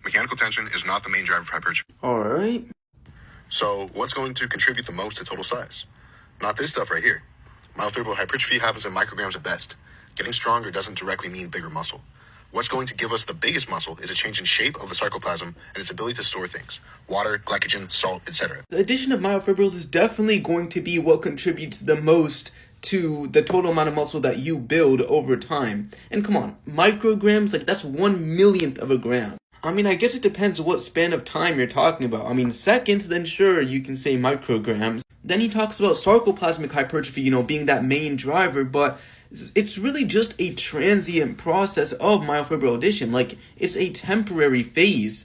Mechanical tension is not the main driver for hypertrophy. Alright. So what's going to contribute the most to total size? Not this stuff right here. Myofibril hypertrophy happens in micrograms at best. Getting stronger doesn't directly mean bigger muscle. What's going to give us the biggest muscle is a change in shape of the sarcoplasm and its ability to store things. Water, glycogen, salt, etc. The addition of myofibrils is definitely going to be what contributes the most to the total amount of muscle that you build over time. And come on, micrograms, like that's 1/1,000,000th of a gram. I mean, I guess it depends what span of time you're talking about. I mean, seconds, then sure, you can say micrograms. Then he talks about sarcoplasmic hypertrophy, being that main driver, but it's really just a transient process of myofibril addition. Like, it's a temporary phase.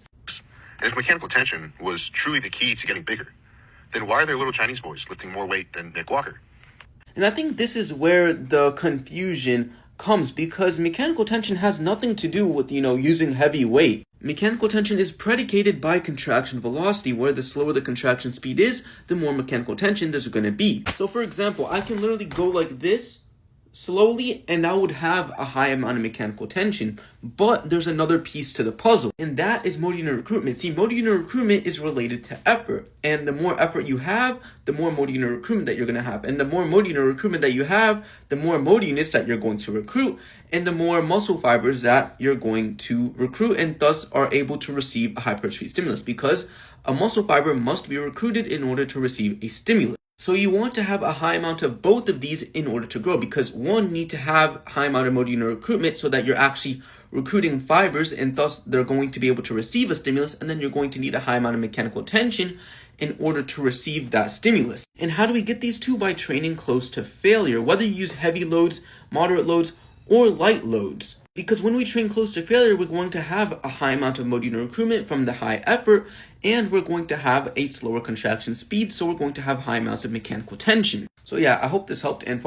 And if mechanical tension was truly the key to getting bigger, then why are there little Chinese boys lifting more weight than Nick Walker? And I think this is where the confusion comes, because mechanical tension has nothing to do with, using heavy weight. Mechanical tension is predicated by contraction velocity, where the slower the contraction speed is, the more mechanical tension there's going to be. So for example, I can literally go like this slowly, and that would have a high amount of mechanical tension. But there's another piece to the puzzle, and that is motor unit recruitment. See, motor unit recruitment is related to effort, and the more effort you have, the more motor unit recruitment that you're going to have. And the more motor unit recruitment that you have, the more motor units that you're going to recruit, and the more muscle fibers that you're going to recruit, and thus are able to receive a hypertrophy stimulus, because a muscle fiber must be recruited in order to receive a stimulus. So you want to have a high amount of both of these in order to grow, because one, you need to have high amount of motor unit recruitment so that you're actually recruiting fibers, and thus they're going to be able to receive a stimulus, and then you're going to need a high amount of mechanical tension in order to receive that stimulus. And how do we get these two? By training close to failure, whether you use heavy loads, moderate loads, or light loads. Because when we train close to failure, we're going to have a high amount of motor unit recruitment from the high effort, and we're going to have a slower contraction speed, so we're going to have high amounts of mechanical tension. So yeah, I hope this helped, and